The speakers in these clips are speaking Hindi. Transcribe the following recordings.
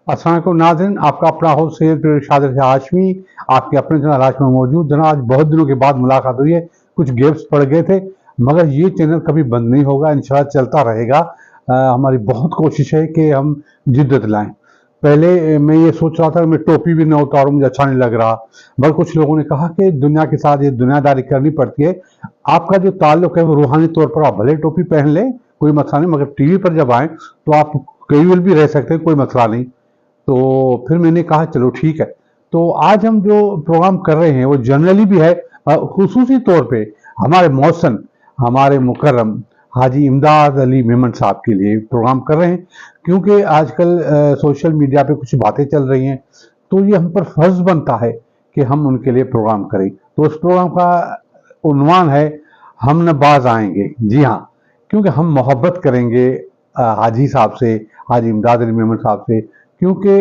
अस्सलाम वालेकुम नाज़रीन, आपका अपना होस्ट सैयद शादिर हाशमी आपके अपने चैनल हाश में मौजूद। जना आज बहुत दिनों के बाद मुलाकात हुई है। कुछ गैप्स पड़ गए थे, मगर ये चैनल कभी बंद नहीं होगा, इंशाल्लाह चलता रहेगा। हमारी बहुत कोशिश है कि हम जिद्दत लाएं। पहले मैं ये सोच रहा था मैं टोपी भी ना उतारूं, मुझे अच्छा नहीं लग रहा, मगर कुछ लोगों ने कहा कि दुनिया के साथ ये दुनियादारी करनी पड़ती है। आपका जो ताल्लुक है वो रूहानी तौर पर आप भले टोपी पहन लें, कोई मसला नहीं, मगर टीवी पर जब आए तो आप कैजुअल भी रह सकते हैं, कोई मसला नहीं। तो फिर मैंने कहा चलो ठीक है। तो आज हम जो प्रोग्राम कर रहे हैं वो जनरली भी है, खुसूसी तौर पे हमारे मौसन, हमारे मुकर्रम हाजी इमदाद अली मेमन साहब के लिए प्रोग्राम कर रहे हैं, क्योंकि आजकल सोशल मीडिया पे कुछ बातें चल रही हैं, तो ये हम पर फर्ज बनता है कि हम उनके लिए प्रोग्राम करें। तो उस प्रोग्राम का उन्वान है हम न बाज आएंगे। जी हाँ, क्योंकि हम मोहब्बत करेंगे हाजी साहब से, हाजी इमदाद अली मेमन साहब से, क्योंकि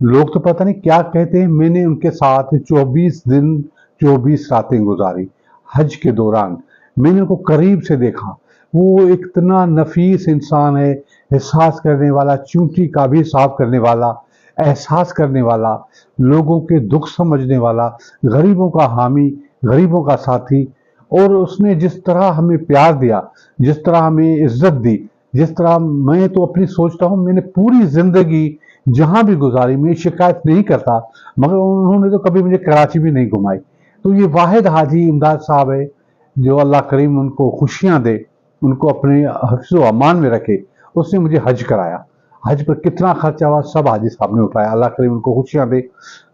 लोग तो पता नहीं क्या कहते हैं। मैंने उनके साथ 24 दिन 24 रातें गुजारी हज के दौरान। मैंने उनको करीब से देखा। वो एक इतना नफीस इंसान है, एहसास करने वाला, चूंटी का भी साफ करने वाला, एहसास करने वाला, लोगों के दुख समझने वाला, गरीबों का हामी, गरीबों का साथी। और उसने जिस तरह हमें प्यार दिया, जिस तरह हमें इज्जत दी, जिस तरह, मैं तो अपनी सोचता हूँ मैंने पूरी जिंदगी जहां भी गुजारी मैं शिकायत नहीं करता, मगर उन्होंने तो कभी मुझे कराची भी नहीं घुमाई। तो ये वाहिद हाजी इमदाद साहब है जो अल्लाह करीम उनको खुशियां दे, उनको अपने हिफ्ज़ व अमान में रखे। उसने मुझे हज कराया। हज पर कितना खर्चा हुआ सब हाजी साहब ने उठाया, अल्लाह करीम उनको खुशियां दे।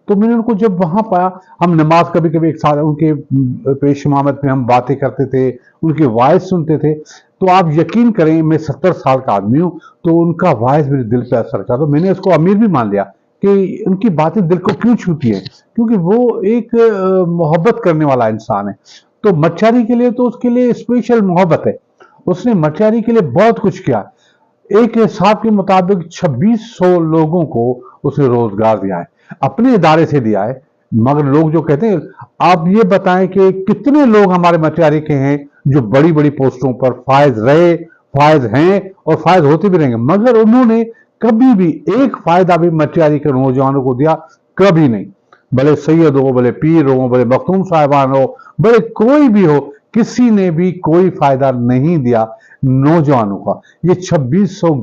तो मैंने उनको जब वहां पाया, हम नमाज कभी कभी एक साथ उनके पेश इमामत में हम बातें करते थे, उनकी वॉइस सुनते थे। तो आप यकीन करें, मैं 70 साल का आदमी हूँ, तो उनका वॉइस मेरे दिल पे असर किया। तो मैंने उसको अमीर भी मान लिया कि उनकी बातें दिल को क्यों छूती है, क्योंकि वो एक मोहब्बत करने वाला इंसान है। तो मच्छारी के लिए तो उसके लिए स्पेशल मोहब्बत है। उसने मच्छारी के लिए बहुत कुछ किया। एक हिसाब के मुताबिक 2600 लोगों को उसने रोजगार दिया है, अपने इदारे से दिया है। मगर लोग जो कहते हैं, आप ये बताएं कि कितने लोग हमारे मटियारी के हैं जो बड़ी बड़ी पोस्टों पर फायज रहे, फायज हैं और फायज होते भी रहेंगे, मगर उन्होंने कभी भी एक फायदा भी मटियारी के नौजवानों को दिया? कभी नहीं। भले सैयद हो, भले पीर हो, भले मखदूम साहिबान हो, भले कोई भी हो, किसी ने भी कोई फायदा नहीं दिया नौजवानों का। ये 2600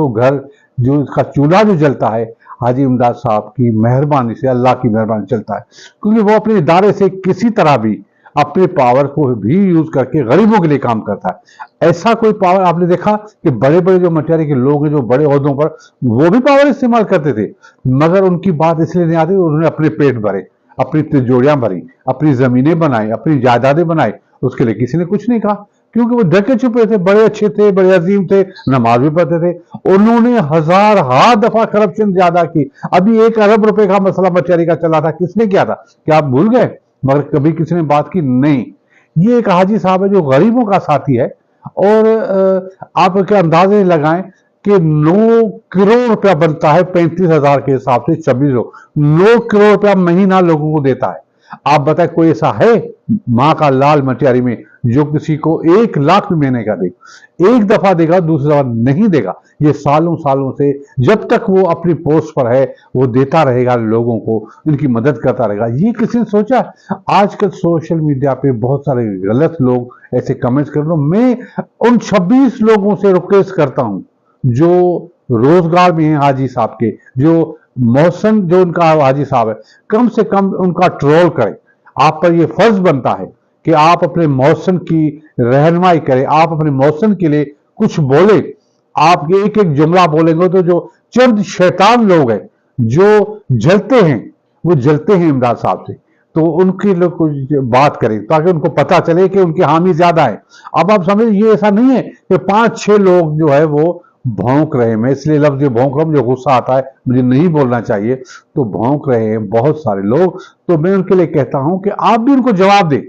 घर जो इसका चूल्हा जो जलता है, हाजी इमदाद साहब की मेहरबानी से, अल्लाह की मेहरबानी चलता है, क्योंकि वो अपने इदारे से किसी तरह भी अपने पावर को भी यूज करके गरीबों के लिए काम करता है। ऐसा कोई पावर आपने देखा कि बड़े बड़े जो मटियारी के लोग हैं जो बड़े ओहदों पर, वो भी पावर इस्तेमाल करते थे, मगर उनकी बात इसलिए नहीं आती, उन्होंने अपने पेट भरे, अपनी तिजोरियां भरी, अपनी जमीनें बनाई, अपनी जायदादें बनाई, उसके लिए किसी ने कुछ नहीं कहा, क्योंकि वो ढके छुपे थे, बड़े अच्छे थे, बड़े अजीम थे, नमाज भी पढ़ते थे। उन्होंने हजार दफा करप्शन ज्यादा की। अभी 1 अरब रुपए का मसला मटियारी का चला था, किसने किया था? क्या आप भूल गए? मगर कभी किसी ने बात की नहीं। ये एक हाजी साहब है जो गरीबों का साथी है। और आप क्या अंदाजे लगाएं कि 9 करोड़ रुपया बनता है 35,000 के हिसाब से, 9 करोड़ रुपया महीना लोगों को देता है। आप बताएं कोई ऐसा है माँ का लाल मटियारी में जो किसी को 1 लाख भी महीने का दे? एक दफा देगा, दूसरी दफा नहीं देगा। ये सालों सालों से जब तक वो अपनी पोस्ट पर है वो देता रहेगा, लोगों को इनकी मदद करता रहेगा। ये किसी ने सोचा? आजकल सोशल मीडिया पे बहुत सारे गलत लोग ऐसे कमेंट्स कर लो। मैं उन 26 लोगों से रिक्वेस्ट करता हूं जो रोजगार में है हाजी साहब के, जो मौसम जो उनका हाजी साहब है, कम से कम उनका ट्रोल करें। आप पर यह फर्ज बनता है कि आप अपने मौसम की रहनुमाई करें, आप अपने मौसम के लिए कुछ बोले। आप एक एक जुमला बोलेंगे तो जो चंद शैतान लोग हैं जो जलते हैं, वो जलते हैं इमदाद साहब से, तो उनके लोग कुछ बात करें ताकि उनको पता चले कि उनके हामी ज्यादा है। अब आप समझ, ये ऐसा नहीं है कि 5-6 लोग जो है वो भौंक रहे हैं। मैं इसलिए लफ्ज भौंक रहा हूं, मुझे गुस्सा आता है, मुझे नहीं बोलना चाहिए, तो भौंक रहे हैं बहुत सारे लोग। तो मैं उनके लिए कहता हूं कि आप भी उनको जवाब दें।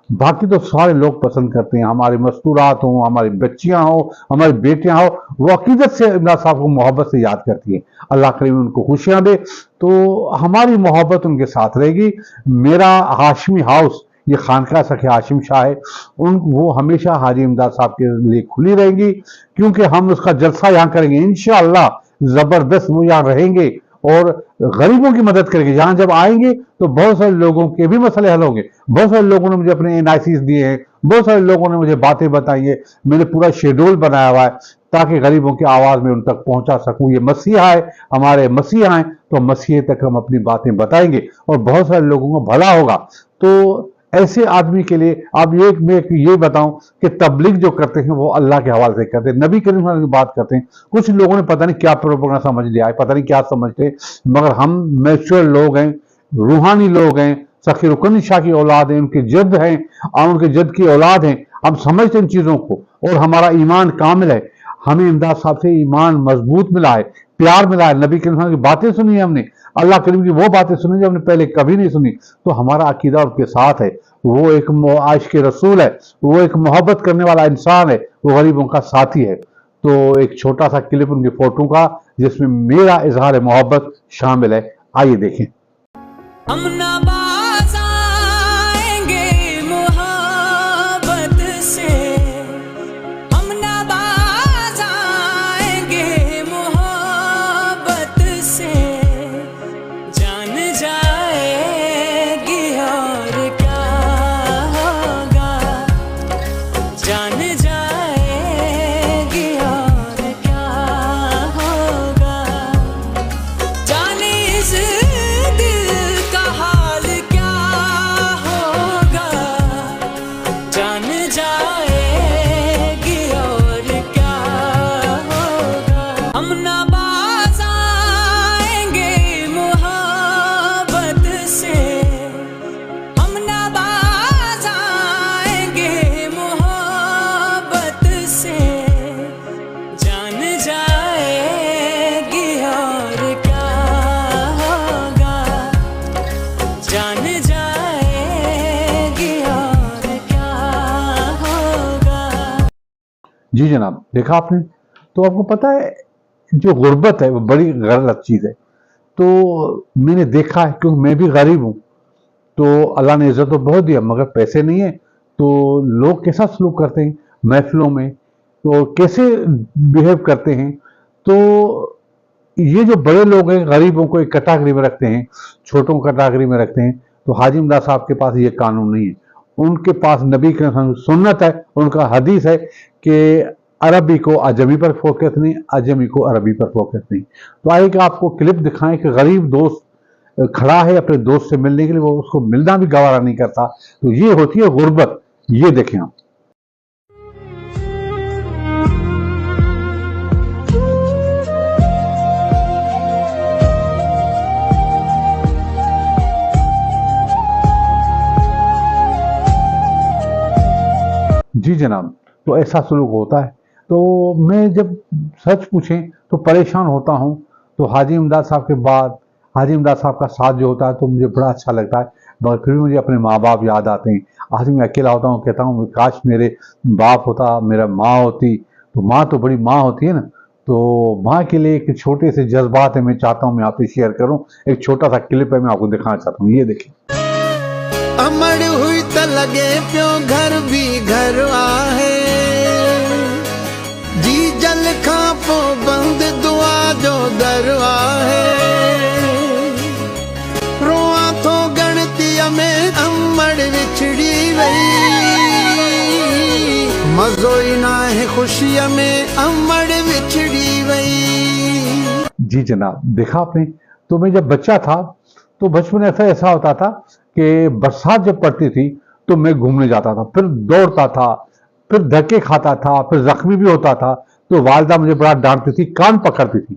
बाकी तो सारे लोग पसंद करते हैं, हमारे मस्तूरात हो, हमारी बच्चियां हो, हमारी बेटियां हो, वो अकीदत से इमरान साहब को मोहब्बत से याद करती हैं। अल्लाह करीम उनको खुशियां दे। तो हमारी मोहब्बत उनके साथ रहेगी। मेरा हाशमी हाउस, ये खानका सखे हाशिम शाह है, वो हमेशा हाजी इमदाद साहब के लिए खुली रहेंगी, क्योंकि हम उसका जलसा यहाँ करेंगे इंशाअल्लाह। जबरदस्त वो यहाँ रहेंगे और गरीबों की मदद करेंगे। यहाँ जब आएंगे तो बहुत सारे लोगों के भी मसले हल होंगे। बहुत सारे लोगों ने मुझे अपने एनआईसीज दिए हैं, बहुत सारे लोगों ने मुझे बातें बताई है। मैंने पूरा शेड्यूल बनाया हुआ है ताकि गरीबों की आवाज में उन तक पहुंचा सकूं। ये मसीहा है, हमारे मसीहा हैं, तो मसीहे तक हम अपनी बातें बताएंगे और बहुत सारे लोगों को भला होगा। तो ऐसे आदमी के लिए आप मैं ये बताऊं कि तबलीग जो करते हैं वो अल्लाह के हवाले से करते हैं, नबी करीम सल्लल्लाहु अलैहि वसल्लम की बात करते हैं। कुछ लोगों ने पता नहीं क्या प्रोपेगेंडा समझ लिया है, पता नहीं क्या समझते, मगर हम मैच्योर लोग हैं, रूहानी लोग हैं, सखी रुकन शाह की औलाद हैं, उनके जद हैं और उनके जद की औलाद हैं। हम समझते हैं इन चीजों को और हमारा ईमान कामिल है। हमें इमदाद साहब से ईमान मजबूत मिला है, प्यार मिला है, नबी करीम की बातें सुनी है हमने, अल्लाह करीम की वो बातें सुनी जो हमने पहले कभी नहीं सुनी। तो हमारा अकीदा उनके साथ है। वो एक आशिक रसूल है, वो एक मोहब्बत करने वाला इंसान है, वो गरीबों का साथी है। तो एक छोटा सा क्लिप उनकी फोटो का जिसमें मेरा इजहार मोहब्बत शामिल है, आइए देखें। हम नवाज आएंगे मोहब्बत से, हम नवाज आएंगे मोहब्बत से, जान जाएगी और क्या होगा, जान जाएगी और क्या होगा, जाने इस दिल का हाल क्या होगा, जान जाएगी और क्या होगा। हम नवाज आएंगे मोहब्बत से, हम नवाज आएंगे मोहब्बत से, जान जाएगी और क्या होगा, जान जाएगी और क्या होगा। जी जनाब, देखा आपने। तो आपको पता है जो गुर्बत है वो बड़ी गलत चीज है। तो मैंने देखा है क्योंकि मैं भी गरीब हूँ। तो अल्लाह ने इज्जत तो बहुत दिया मगर पैसे नहीं है। तो लोग कैसा सलूक करते हैं महफिलों में, तो कैसे बिहेव करते हैं। तो ये जो बड़े लोग हैं गरीबों को एक कैटेगरी में रखते हैं, छोटों को कैटेगरी में रखते हैं। तो हाजी इमदाद साहब के पास ये कानून नहीं है। उनके पास नबी की सुन्नत है, उनका हदीस है कि अरबी को अजमी पर फोकस नहीं, अजमी को अरबी पर फोकस नहीं। तो आइए कि आपको क्लिप दिखाएं कि गरीब दोस्त खड़ा है अपने दोस्त से मिलने के लिए, वो उसको मिलना भी गवारा नहीं करता। तो ये होती है गुर्बत। ये देखें आप। जी जनाब, तो ऐसा सलूक होता है। तो मैं जब सच पूछें तो परेशान होता हूँ। तो हाजी इमदाद साहब के बाद हाजी इमदाद साहब का साथ जो होता है तो मुझे बड़ा अच्छा लगता है, मगर फिर भी मुझे अपने माँ बाप याद आते हैं। आज मैं अकेला होता हूँ, कहता हूँ काश मेरे बाप होता, मेरा माँ होती। तो माँ तो बड़ी माँ होती है ना। तो माँ के लिए एक छोटे से जज्बात है, मैं चाहता हूँ मैं आपसे शेयर करूँ। एक छोटा सा क्लिप है, मैं आपको दिखाना चाहता हूँ। ये देखिए। अमड़ हुई त लगे प्यो घर भी घर आहे, जी जल खां पो बंद दुआ जो दर आहे, रोआ थो गणतीअ में अमड़ विछड़ी वई, मज़ो ई नाहे ख़ुशीअ में अमड़ विछड़ी वई। जी जनाब, देखा आपने। तो मैं जब बच्चा था तो बचपन ऐसा होता था कि बरसात जब पड़ती थी तो मैं घूमने जाता था, फिर दौड़ता था, फिर धक्के खाता था, फिर जख्मी भी होता था। तो वालिदा मुझे बड़ा डांटती थी, कान पकड़ती थी।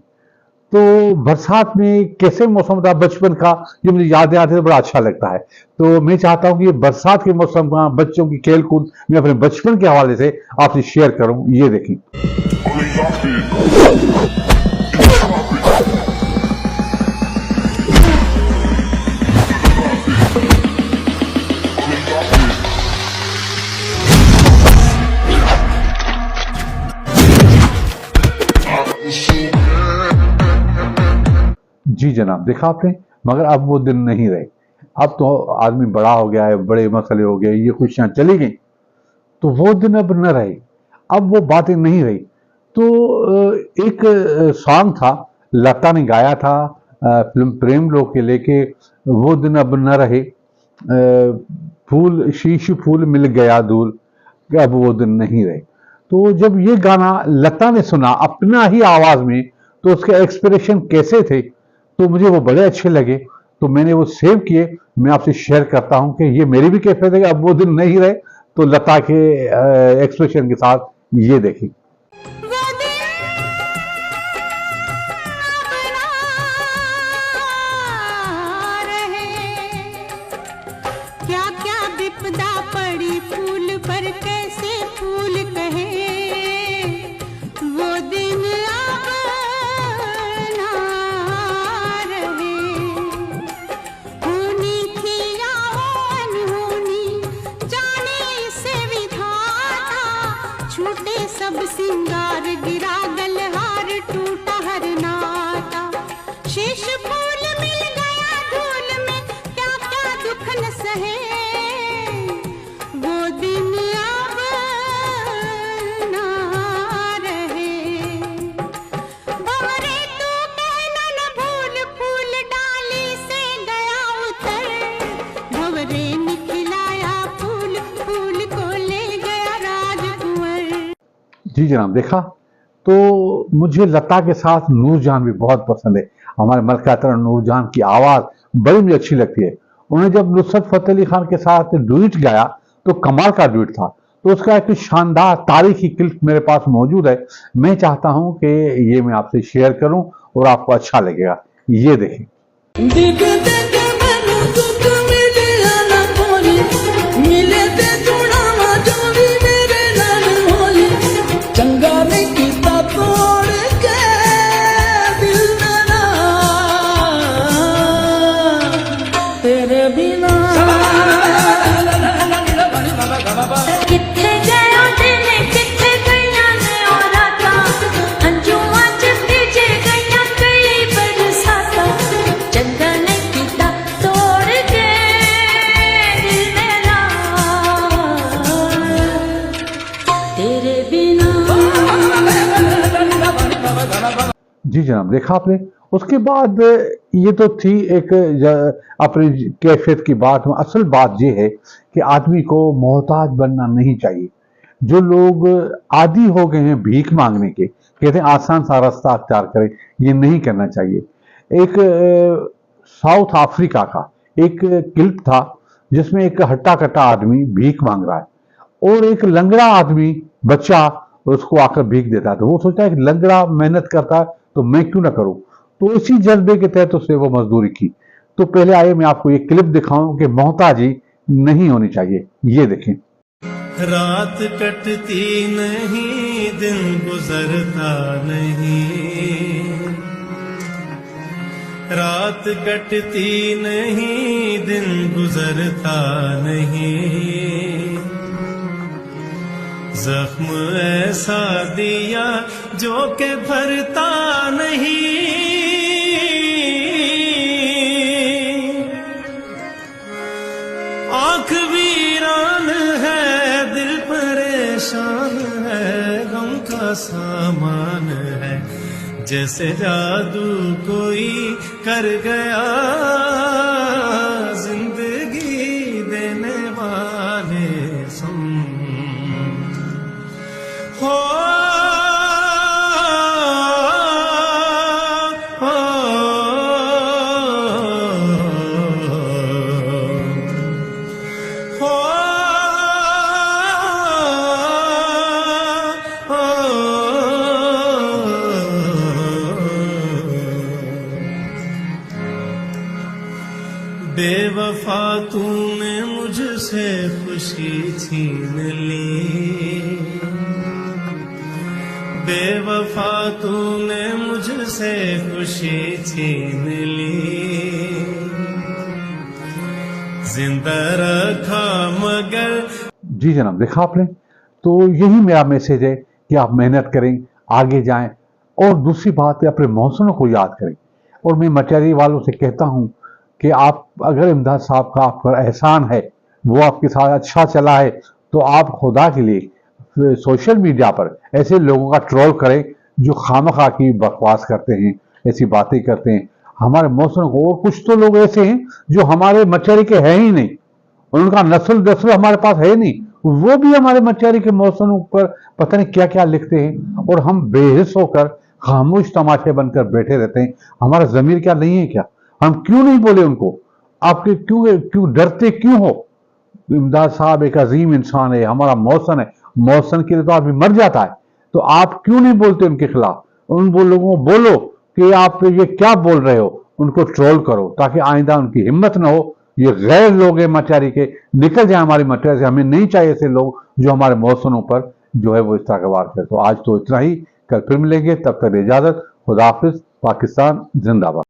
तो बरसात में कैसे मौसम था बचपन का, ये मुझे यादें आती है, बड़ा अच्छा लगता है। तो मैं चाहता हूँ कि ये बरसात के मौसम का बच्चों की खेल कूद मैं अपने बचपन के हवाले से आपसे शेयर करूँ। ये देखें। जी जनाब, देखा आपने। मगर अब वो दिन नहीं रहे। अब तो आदमी बड़ा हो गया है, बड़े मसले हो गए, ये खुशियां चली गई। तो वो दिन अब न रहे, अब वो बातें नहीं रही। तो एक सॉन्ग था, लता ने गाया था फिल्म प्रेम लोग के लेके, वो दिन अब न रहे, फूल शीश फूल मिल गया दूल, कि अब वो दिन नहीं रहे। तो जब ये गाना लता ने सुना अपना ही आवाज में, तो उसके एक्सप्रेशन कैसे थे, तो मुझे वो बड़े अच्छे लगे। तो मैंने वो सेव किए, मैं आपसे शेयर करता हूं कि ये मेरी भी कैफियत है कि अब वो दिन नहीं रहे। तो लता के एक्सप्रेशन के साथ ये देखिए। वो दिन अब ना रहे, क्या क्या विपदा पड़ी फूल पर कैसे फूल कहे, वो दिन अब ना रहे। होनी थी या अनहोनी, जाने से विधाता, छूटे सब सिंगार, गिरा गलहार, टूटा हर नाता। शीश फूल मिल गया धूल में, क्या क्या दुख न सहे, वो दिन अब ना रहे। भंवरे तू कहना न भूल, फूल डाली से गया उतर, भंवरे निकलाया फूल, फूल को ले गया राजकुंवर। जी जनाब, देखा। तो मुझे लता के साथ नूरजहान भी बहुत पसंद है। हमारे मलका तरह नूरजहान की आवाज बड़ी मुझे अच्छी लगती है। उन्होंने जब नुसरत फतेह अली खान के साथ डुएट गाया तो कमाल का डुएट था। तो उसका एक शानदार तारीखी क्लिप मेरे पास मौजूद है, मैं चाहता हूं कि ये मैं आपसे शेयर करूं और आपको अच्छा लगेगा। ये देखें। दिख दिख मैनू दुख मिलिया ना कोई, मिले ते जुड़ावा जो भी मेरे नाल होई, चंगा नहीं कीता तोड़ के दिल मेरा, तेरे बिना किथे गया दिन, किथे गया ने ओ राता, अंजुआं च भीजे गया कई बरसाता, चंगा नहीं कीता तोड़ के दिल मेरा, तेरे बिना। जी जनाब, देखा आपने। उसके बाद ये तो थी एक अपनी कैफियत की बात। असल बात ये है कि आदमी को मोहताज बनना नहीं चाहिए। जो लोग आदी हो गए हैं भीख मांगने के, कहते हैं आसान सा रास्ता अख्तियार करें, ये नहीं करना चाहिए। एक साउथ अफ्रीका का एक क्लिप था जिसमें एक हट्टा कट्टा आदमी भीख मांग रहा है और एक लंगड़ा आदमी बच्चा उसको आकर भीख देता है। तो वो सोचता है कि लंगड़ा मेहनत करता है तो मैं क्यों ना करूं। तो इसी जज्बे के तहत उसने वो मजदूरी की। तो पहले आइए मैं आपको ये क्लिप दिखाऊं कि मोहताजी नहीं होनी चाहिए। ये देखें। रात कटती नहीं, दिन गुजरता नहीं, रात कटती नहीं, दिन गुजरता नहीं, जख्म ऐसा दिया जो के भरता नहीं, आंख वीरान है, दिल परेशान है, गम का सामान है, जैसे जादू कोई कर गया, जिंदगी देने वाले सम हो, बेवफा तूने मुझसे खुशी छीन ली, बेवफा तूने मुझसे खुशी छीन ली, जिंदा रखा मगर। जी जनाब, देखा आपने। तो यही मेरा मैसेज है कि आप मेहनत करें, आगे जाएं और दूसरी बात है अपने मौसमों को याद करें। और मैं मटेरियल वालों से कहता हूं कि आप अगर इमदाद साहब का आप पर एहसान है, वो आपके साथ अच्छा चला है, तो आप खुदा के लिए सोशल मीडिया पर ऐसे लोगों का ट्रोल करें जो खामखा की बकवास करते हैं, ऐसी बातें करते हैं हमारे मौसम को। और कुछ तो लोग ऐसे हैं जो हमारे मछुआरे के हैं ही नहीं, उनका नस्ल हमारे पास है नहीं, वो भी हमारे मछुआरे के मौसम पर पता नहीं क्या क्या लिखते हैं और हम बेहिस होकर खामोश तमाशे बनकर बैठे रहते हैं। हमारा जमीर क्या नहीं है क्या? हम क्यों नहीं बोले उनको? आपके क्यों डरते क्यों हो? इमदाद साहब एक अजीम इंसान है, हमारा मौसम है, मौसम के लिए तो आदमी मर जाता है, तो आप क्यों नहीं बोलते उनके खिलाफ? उन लोगों को बोलो कि आप ये क्या बोल रहे हो, उनको ट्रोल करो ताकि आइंदा उनकी हिम्मत ना हो। ये गैर लोग हैं मछुआरे के, निकल जाए हमारी मछुआरे से। हमें नहीं चाहिए ऐसे लोग जो हमारे मौसमों पर जो है वो इस तरह का वार करे। तो आज तो इतना ही, कल फिर मिलेंगे, तब तक इजाजत, खुदा हाफिज, पाकिस्तान जिंदाबाद।